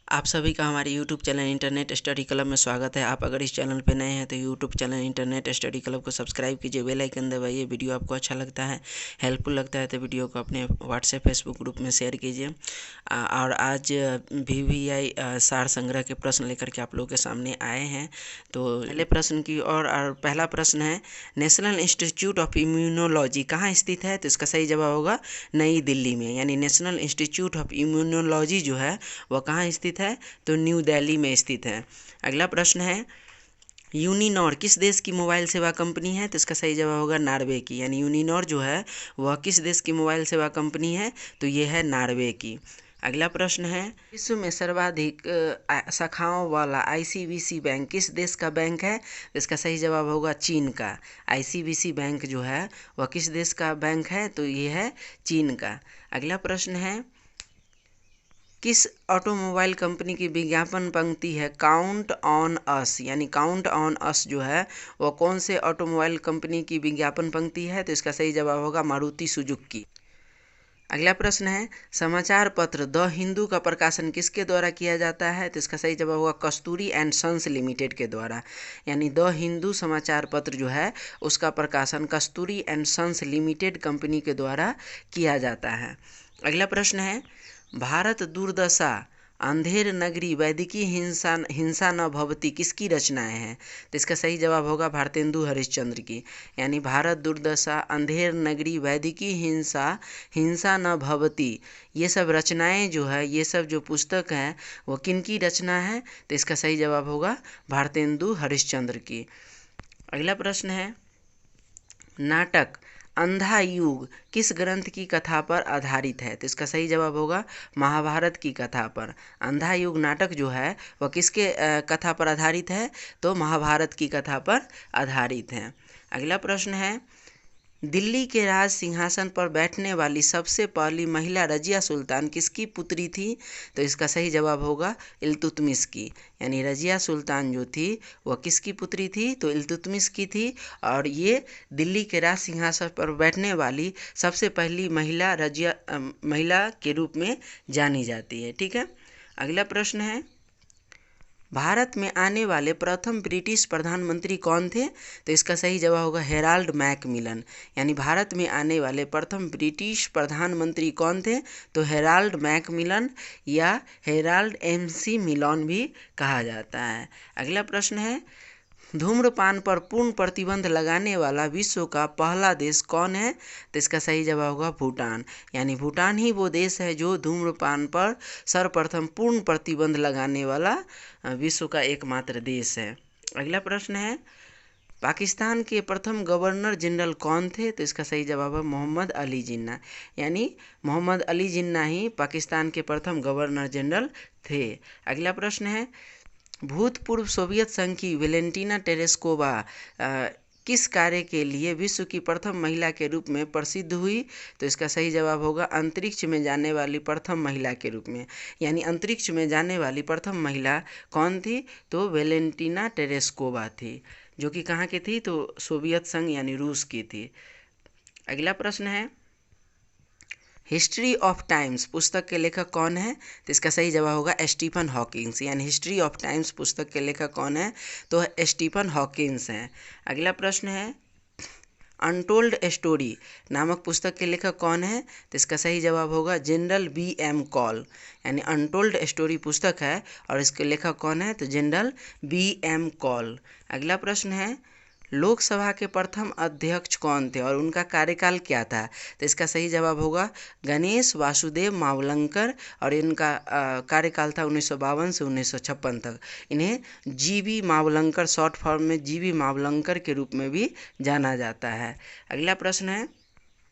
आप सभी का हमारे YouTube channel internet study club में स्वागत है। आप अगर इस चैनल पे नए हैं तो YouTube channel internet study club को सब्सक्राइब कीजिए, बेल आइकन दबाइए। वीडियो आपको अच्छा लगता है, हेल्पफुल लगता है तो वीडियो को अपने व्हाट्सएप फेसबुक ग्रुप में शेयर कीजिए। और आज VVI सार संग्रह के प्रश्न लेकर के आप लोगों के सामने आए हैं। तो पहले प्रश्न की और पहला प्रश्न है, नेशनल इंस्टीट्यूट ऑफ इम्यूनोलॉजी कहाँ स्थित है? तो इसका सही जवाब होगा नई दिल्ली में। यानी नेशनल इंस्टीट्यूट ऑफ इम्यूनोलॉजी जो है वह कहाँ स्थित है? तो न्यू दिल्ली में स्थित है। अगला प्रश्न है, यूनिनॉर किस देश की मोबाइल सेवा कंपनी है? तो इसका सही जवाब होगा नॉर्वे की। यानी यूनिनॉर जो है वह किस देश की मोबाइल सेवा कंपनी है? तो ये है नॉर्वे की। अगला प्रश्न है, विश्व में सर्वाधिक शाखाओं वाला ICBC बैंक किस देश का बैंक है? तो इसका सही जवाब होगा चीन का। ICBC बैंक जो है वह किस देश का बैंक है? तो ये है चीन का। अगला प्रश्न है, किस ऑटोमोबाइल कंपनी की विज्ञापन पंक्ति है काउंट ऑन अस? यानी काउंट ऑन अस जो है वह कौन से ऑटोमोबाइल कंपनी की विज्ञापन पंक्ति है? तो इसका सही जवाब होगा मारुति सुजुकी। अगला प्रश्न है, समाचार पत्र द हिंदू का प्रकाशन किसके द्वारा किया जाता है? तो इसका सही जवाब होगा कस्तूरी एंड सन्स लिमिटेड के द्वारा। यानी द हिंदू समाचार पत्र जो है उसका प्रकाशन कस्तूरी एंड सन्स लिमिटेड कंपनी के द्वारा किया जाता है। अगला प्रश्न है, भारत दुर्दशा अंधेर नगरी वैदिकी हिंसा न भवती किसकी रचनाएं हैं? तो इसका सही जवाब होगा भारतेंदु हरिश्चंद्र की। यानी भारत दुर्दशा अंधेर नगरी वैदिकी हिंसा न भवती ये सब रचनाएं जो है, ये सब जो पुस्तक हैं वो किनकी रचना है? तो इसका सही जवाब होगा भारतेंदु हरिश्चंद्र की। अगला प्रश्न है, नाटक अंधा युग किस ग्रंथ की कथा पर आधारित है? तो इसका सही जवाब होगा महाभारत की कथा पर। अंधा युग नाटक जो है वह किसके कथा पर आधारित है? तो महाभारत की कथा पर आधारित है। अगला प्रश्न है, दिल्ली के राज सिंहासन पर बैठने वाली सबसे पहली महिला रजिया सुल्तान किसकी पुत्री थी? तो इसका सही जवाब होगा इल्तुतमिश की। यानी रजिया सुल्तान जो थी वह किसकी पुत्री थी? तो इल्तुतमिश की थी। और ये दिल्ली के राज सिंहासन पर बैठने वाली सबसे पहली महिला के रूप में जानी जाती है। ठीक है। अगला प्रश्न है, भारत में आने वाले प्रथम ब्रिटिश प्रधानमंत्री कौन थे? तो इसका सही जवाब होगा हेराल्ड मैकमिलन। यानी भारत में आने वाले प्रथम ब्रिटिश प्रधानमंत्री कौन थे? तो हेराल्ड मैकमिलन या हेराल्ड MC मिलन भी कहा जाता है। अगला प्रश्न है, धूम्रपान पर पूर्ण प्रतिबंध लगाने वाला विश्व का पहला देश कौन है? तो इसका सही जवाब होगा भूटान। यानी भूटान ही वो देश है जो धूम्रपान पर सर्वप्रथम पूर्ण प्रतिबंध लगाने वाला विश्व का एकमात्र देश है। अगला प्रश्न है, पाकिस्तान के प्रथम गवर्नर जनरल कौन थे? तो इसका सही जवाब है मोहम्मद अली जिन्ना। यानी मोहम्मद अली जिन्ना ही पाकिस्तान के प्रथम गवर्नर जनरल थे। अगला प्रश्न है, भूतपूर्व सोवियत संघ की वेलेंटीना टेरेस्कोवा किस कार्य के लिए विश्व की प्रथम महिला के रूप में प्रसिद्ध हुई? तो इसका सही जवाब होगा अंतरिक्ष में जाने वाली प्रथम महिला के रूप में। यानी अंतरिक्ष में जाने वाली प्रथम महिला कौन थी? तो वेलेंटीना टेरेस्कोवा थी, जो कि कहाँ की थी? तो सोवियत संघ यानी रूस की थी। अगला प्रश्न है, हिस्ट्री ऑफ टाइम्स पुस्तक के लेखक कौन है? तो इसका सही जवाब होगा स्टीफन हॉकिंस। यानी हिस्ट्री ऑफ टाइम्स पुस्तक के लेखक कौन है? तो स्टीफन हॉकिंस हैं। अगला प्रश्न है, अनटोल्ड स्टोरी नामक पुस्तक के लेखक कौन है? तो इसका सही जवाब होगा जनरल BM कॉल। यानी अनटोल्ड स्टोरी पुस्तक है और इसके लेखक कौन है? तो जनरल BM कॉल। अगला प्रश्न है, लोकसभा के प्रथम अध्यक्ष कौन थे और उनका कार्यकाल क्या था? तो इसका सही जवाब होगा गणेश वासुदेव मावलंकर और इनका कार्यकाल था 1952 से 1956 तक। इन्हें GB मावलंकर शॉर्ट फॉर्म में GB मावलंकर के रूप में भी जाना जाता है। अगला प्रश्न है,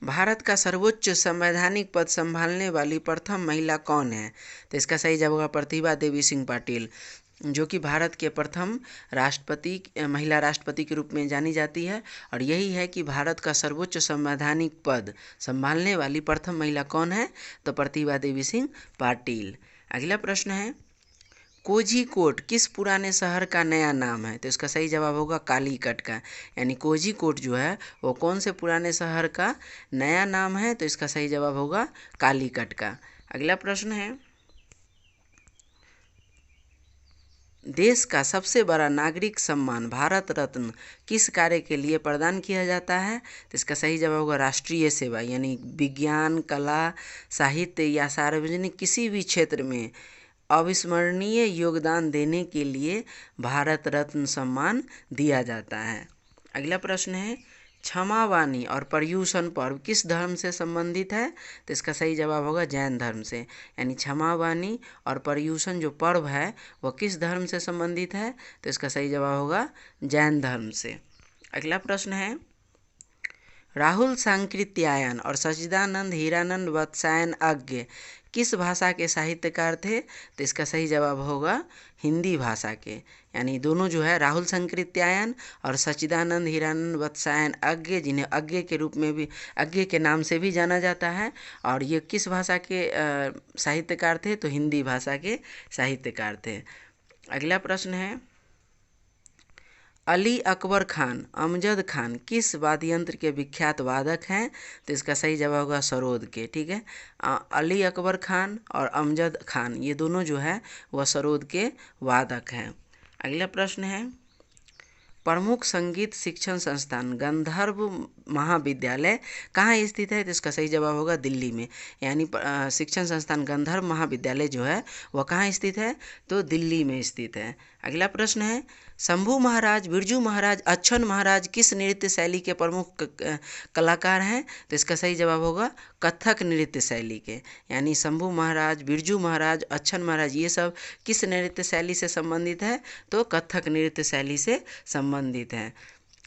भारत का सर्वोच्च संवैधानिक पद संभालने वाली प्रथम महिला कौन है? तो इसका सही जवाब होगा प्रतिभा देवी सिंह पाटिल, जो कि भारत के प्रथम महिला राष्ट्रपति के रूप में जानी जाती है। और यही है कि भारत का सर्वोच्च संवैधानिक पद संभालने वाली प्रथम महिला कौन है? तो प्रतिभा देवी सिंह पाटिल। अगला प्रश्न है, कोझीकोड किस पुराने शहर का नया नाम है? तो इसका सही जवाब होगा कालीकट का। यानी कोझीकोड जो है वो कौन से पुराने शहर का नया नाम है? तो इसका सही जवाब होगा कालीकट का। अगला प्रश्न है, देश का सबसे बड़ा नागरिक सम्मान भारत रत्न किस कार्य के लिए प्रदान किया जाता है? तो इसका सही जवाब होगा राष्ट्रीय सेवा, यानी विज्ञान, कला, साहित्य या सार्वजनिक किसी भी क्षेत्र में अविस्मरणीय योगदान देने के लिए भारत रत्न सम्मान दिया जाता है। अगला प्रश्न है, क्षमा वाणी और पर्युषण पर्व किस धर्म से संबंधित है? तो इसका सही जवाब होगा जैन धर्म से, यानी क्षमा वाणी और पर्युषण जो पर्व है वह किस धर्म से संबंधित है? तो इसका सही जवाब होगा जैन धर्म से। अगला प्रश्न है, राहुल सांकृत्यायन और सच्चिदानंद हीरानंद वत्सायन अज्ञ किस भाषा के साहित्यकार थे? तो इसका सही जवाब होगा हिंदी भाषा के, यानी दोनों जो है राहुल सांकृत्यायन और सच्चिदानंद हीरानंद वत्सायन अज्ञ, जिन्हें अज्ञ के रूप में भी अज्ञ के नाम से भी जाना जाता है, और ये किस भाषा के साहित्यकार थे? तो हिंदी भाषा के साहित्यकार थे। अगला प्रश्न है, अली अकबर खान अमजद खान किस वाद्य यंत्र के विख्यात वादक हैं? तो इसका सही जवाब होगा सरोद के। ठीक है, अली अकबर खान और अमजद खान ये दोनों जो है वह सरोद के वादक हैं। अगला प्रश्न है, प्रमुख संगीत शिक्षण संस्थान गंधर्व महाविद्यालय कहाँ स्थित है? तो इसका सही जवाब होगा दिल्ली में, यानी शिक्षण संस्थान गंधर्व महाविद्यालय जो है वह कहाँ स्थित है? तो दिल्ली में स्थित है। अगला प्रश्न है, शंभू महाराज, बिरजू महाराज, अच्छन महाराज किस नृत्य शैली के प्रमुख कलाकार हैं? तो इसका सही जवाब होगा कथक नृत्य शैली के, यानी शंभू महाराज, बिरजू महाराज, अच्छन महाराज ये सब किस नृत्य शैली से संबंधित है? तो कथक नृत्य शैली से संबंधित है।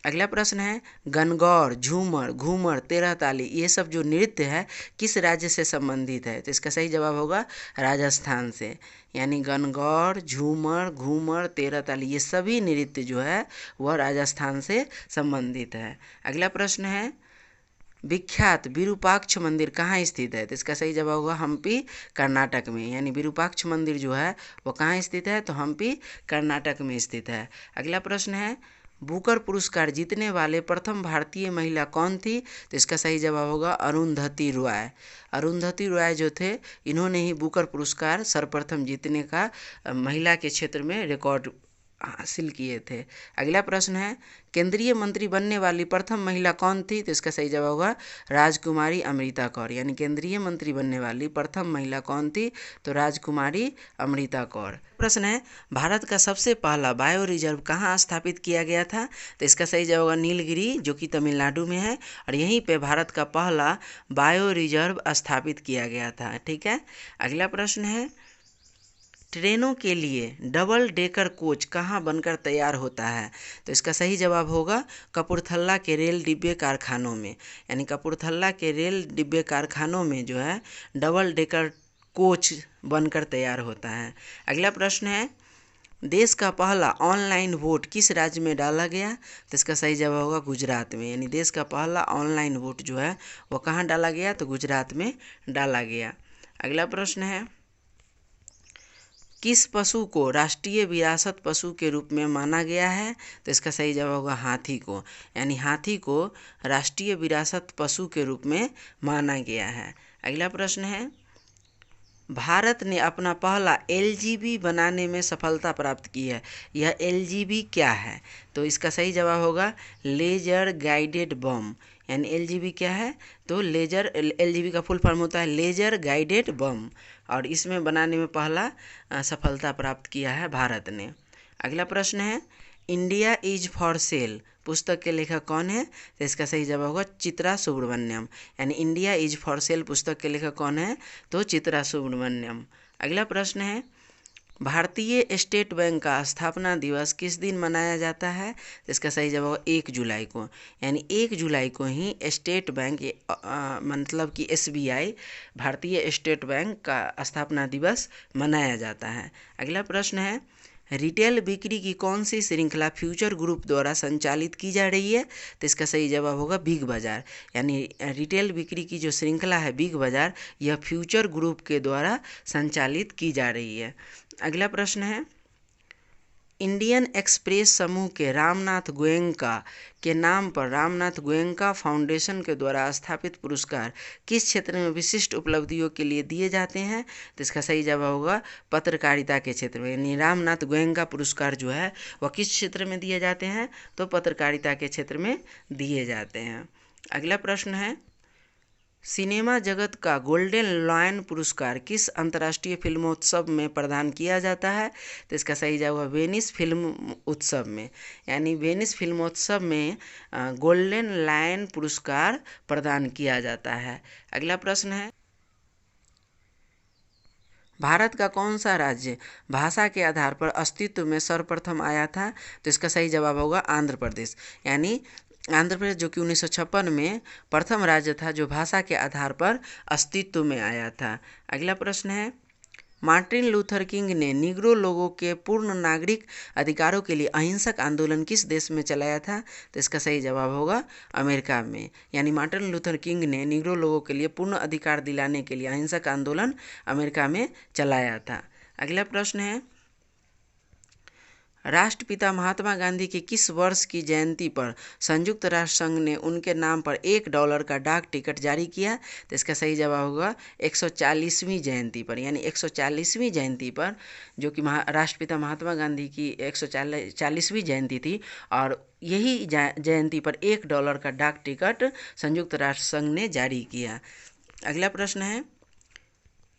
अगला प्रश्न है, गणगौर, झूमर, घूमर, तेरह ताली ये सब जो नृत्य है किस राज्य से संबंधित है? तो इसका सही जवाब होगा राजस्थान से, यानी गणगौर, झूमर, घूमर, तेरह ताली ये सभी नृत्य जो है वह राजस्थान से संबंधित है। अगला प्रश्न है, विख्यात विरूपाक्ष मंदिर कहाँ स्थित है? तो इसका सही जवाब होगा हम्पी कर्नाटक में, यानी विरूपाक्ष मंदिर जो है वह कहाँ स्थित है? तो हम्पी कर्नाटक में स्थित है। अगला प्रश्न है, बुकर पुरस्कार जीतने वाले प्रथम भारतीय महिला कौन थी? तो इसका सही जवाब होगा अरुंधति रॉय। अरुंधति रॉय जो थे इन्होंने ही बुकर पुरस्कार सर्वप्रथम जीतने का महिला के क्षेत्र में रिकॉर्ड हासिल किए थे। अगला प्रश्न है, केंद्रीय मंत्री बनने वाली प्रथम महिला कौन थी? तो इसका सही जवाब होगा राजकुमारी अमृता कौर, यानी केंद्रीय मंत्री बनने वाली प्रथम महिला कौन थी? तो राजकुमारी अमृता कौर। प्रश्न है, भारत का सबसे पहला बायो रिजर्व कहाँ स्थापित किया गया था? तो इसका सही जवाब होगा नीलगिरी जो कि तमिलनाडु में है, और यहीं पे भारत का पहला बायो रिजर्व स्थापित किया गया था। ठीक है, अगला प्रश्न है, ट्रेनों के लिए डबल डेकर कोच कहाँ बनकर तैयार होता है? तो इसका सही जवाब होगा कपूरथला के रेल डिब्बे कारखानों में, यानी कपूरथला के रेल डिब्बे कारखानों में जो है डबल डेकर कोच बनकर तैयार होता है। अगला प्रश्न है, देश का पहला ऑनलाइन वोट किस राज्य में डाला गया? तो इसका सही जवाब होगा गुजरात में, यानी देश का पहला ऑनलाइन वोट जो है वो कहाँ डाला गया? तो गुजरात में डाला गया। अगला प्रश्न है, किस पशु को राष्ट्रीय विरासत पशु के रूप में माना गया है? तो इसका सही जवाब होगा हाथी को, यानी हाथी को राष्ट्रीय विरासत पशु के रूप में माना गया है। अगला प्रश्न है, भारत ने अपना पहला एलजीबी बनाने में सफलता प्राप्त की है, यह एलजीबी क्या है? तो इसका सही जवाब होगा लेजर गाइडेड बम, यानी एलजीबी क्या है? तो लेजर, एलजीबी का फुल फॉर्म होता है लेजर गाइडेड बम, और इसमें बनाने में पहला सफलता प्राप्त किया है भारत ने। अगला प्रश्न है, इंडिया इज फॉर सेल पुस्तक के लेखक कौन है? तो इसका सही जवाब होगा चित्रा सुब्रमण्यम, यानी इंडिया इज फॉर सेल पुस्तक के लेखक कौन है? तो चित्रा सुब्रमण्यम। अगला प्रश्न है, भारतीय स्टेट बैंक का स्थापना दिवस किस दिन मनाया जाता है? तो इसका सही जवाब होगा 1 जुलाई को, यानी 1 जुलाई को ही स्टेट बैंक मतलब कि SBI भारतीय स्टेट बैंक का स्थापना दिवस मनाया जाता है। अगला प्रश्न है, रिटेल बिक्री की कौन सी श्रृंखला फ्यूचर ग्रुप द्वारा संचालित की जा रही है? तो इसका सही जवाब होगा बिग बाज़ार, यानी रिटेल बिक्री की जो श्रृंखला है बिग बाज़ार यह फ्यूचर ग्रुप के द्वारा संचालित की जा रही है। अगला प्रश्न है, इंडियन एक्सप्रेस समूह के रामनाथ गोयनका के नाम पर रामनाथ गोयनका फाउंडेशन के द्वारा स्थापित पुरस्कार किस क्षेत्र में विशिष्ट उपलब्धियों के लिए दिए जाते हैं? तो इसका सही जवाब होगा पत्रकारिता के क्षेत्र में। यानी रामनाथ गोयनका पुरस्कार जो है वह किस क्षेत्र में दिए जाते हैं? तो पत्रकारिता के क्षेत्र में दिए जाते हैं। अगला प्रश्न है, सिनेमा जगत का गोल्डन लायन पुरस्कार किस अंतर्राष्ट्रीय फिल्मोत्सव में प्रदान किया जाता है? तो इसका सही जवाब वेनिस फिल्म उत्सव में। यानी वेनिस फिल्मोत्सव में गोल्डन लायन पुरस्कार प्रदान किया जाता है। अगला प्रश्न है, भारत का कौन सा राज्य भाषा के आधार पर अस्तित्व में सर्वप्रथम आया था? तो इसका सही जवाब होगा आंध्र प्रदेश। यानी आंध्र प्रदेश जो कि 1956 में प्रथम राज्य था जो भाषा के आधार पर अस्तित्व में आया था। अगला प्रश्न है, मार्टिन लूथर किंग ने निग्रो लोगों के पूर्ण नागरिक अधिकारों के लिए अहिंसक आंदोलन किस देश में चलाया था? तो इसका सही जवाब होगा अमेरिका में। यानी मार्टिन लूथर किंग ने निग्रो लोगों के लिए पूर्ण अधिकार दिलाने के लिए अहिंसक आंदोलन अमेरिका में चलाया था। अगला प्रश्न है, राष्ट्रपिता महात्मा गांधी की किस वर्ष की जयंती पर संयुक्त राष्ट्र संघ ने उनके नाम पर $1 का डाक टिकट जारी किया? तो इसका सही जवाब होगा 140वीं जयंती पर। यानी 140वीं जयंती पर जो कि राष्ट्रपिता महात्मा गांधी की 140वीं जयंती थी और यही जयंती पर $1 का डाक टिकट संयुक्त राष्ट्र संघ ने जारी किया। अगला प्रश्न है,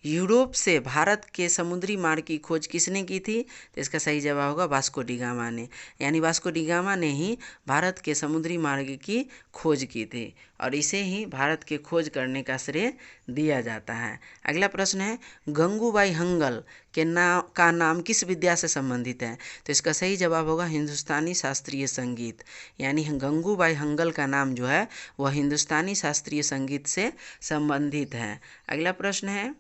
यूरोप से भारत के समुद्री मार्ग की खोज किसने की थी? तो इसका सही जवाब होगा वास्को डी गामा ने। यानी वास्को डी गामा ने ही भारत के समुद्री मार्ग की खोज की थी और इसे ही भारत के खोज करने का श्रेय दिया जाता है। अगला प्रश्न है, गंगूबाई हंगल के नाम किस विद्या से संबंधित है? तो इसका सही जवाब होगा हिंदुस्तानी शास्त्रीय संगीत। यानी गंगूबाई हंगल का नाम जो है वह हिंदुस्तानी शास्त्रीय संगीत से संबंधित है। अगला प्रश्न है,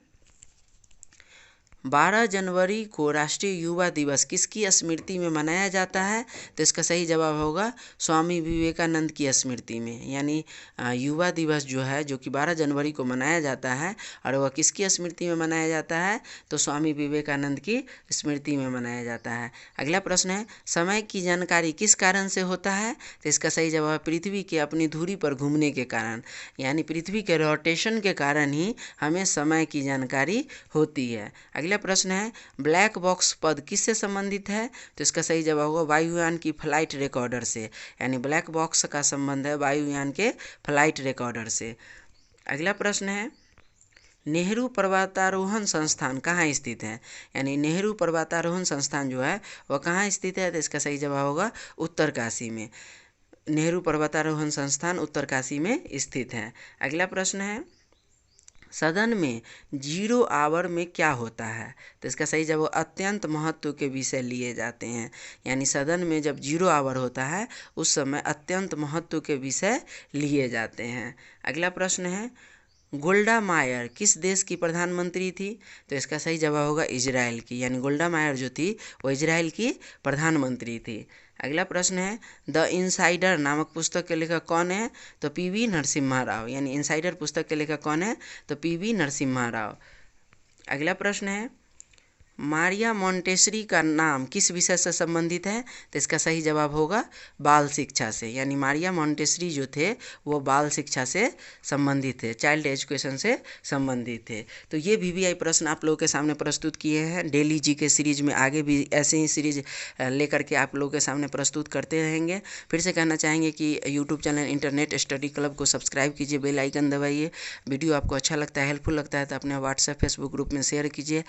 12 जनवरी को राष्ट्रीय युवा दिवस किसकी स्मृति में मनाया जाता है? तो इसका सही जवाब होगा स्वामी विवेकानंद की स्मृति में। यानी युवा दिवस जो है जो कि 12 जनवरी को मनाया जाता है और वह किसकी स्मृति में मनाया जाता है? तो स्वामी विवेकानंद की स्मृति में मनाया जाता है। अगला प्रश्न है, समय की जानकारी किस कारण से होता है? तो इसका सही जवाब है पृथ्वी के अपनी धुरी पर घूमने के कारण। यानी पृथ्वी के रोटेशन के कारण ही हमें समय की जानकारी होती है। अगला प्रश्न है, ब्लैक बॉक्स पद किससे संबंधित है? तो इसका सही जवाब होगा वायुयान की फ्लाइट रिकॉर्डर से। यानी ब्लैक बॉक्स का संबंध है वायुयान के फ्लाइट रिकॉर्डर से। अगला प्रश्न है, नेहरू पर्वतारोहण संस्थान कहाँ स्थित है? यानी नेहरू पर्वतारोहण संस्थान जो है वह कहाँ स्थित है? तो इसका सही जवाब होगा उत्तरकाशी में। नेहरू पर्वतारोहण संस्थान उत्तरकाशी में स्थित है। अगला प्रश्न है, सदन में 0 आवर में क्या होता है? तो इसका सही जवाब अत्यंत महत्व के विषय लिए जाते हैं। यानी सदन में जब 0 आवर होता है उस समय अत्यंत महत्व के विषय लिए जाते हैं। अगला प्रश्न है, गोल्डा मायर किस देश की प्रधानमंत्री थी? तो इसका सही जवाब होगा इजराइल की। यानी गोल्डा मायर जो थी वो इजराइल की प्रधानमंत्री थी। अगला प्रश्न है, द इनसाइडर नामक पुस्तक के लेखक कौन है? तो पीवी नरसिम्हा राव। यानी इनसाइडर पुस्तक के लेखक कौन है? तो पीवी नरसिम्हा राव। अगला प्रश्न है, मारिया मोंटेसरी का नाम किस विषय से संबंधित है? तो इसका सही जवाब होगा बाल शिक्षा से। यानी मारिया मोंटेसरी जो थे वो बाल शिक्षा से संबंधित थे, चाइल्ड एजुकेशन से संबंधित थे। तो ये VVI प्रश्न आप लोगों के सामने प्रस्तुत किए हैं। डेली जीके सीरीज में आगे भी ऐसे ही सीरीज लेकर के आप लोगों के सामने प्रस्तुत करते रहेंगे। फिर से कहना चाहेंगे कि YouTube channel internet study club को सब्सक्राइब कीजिए, बेल आइकन दबाइए। वीडियो आपको अच्छा लगता है, हेल्पफुल लगता है तो अपने व्हाट्सएप फेसबुक ग्रुप में शेयर कीजिए।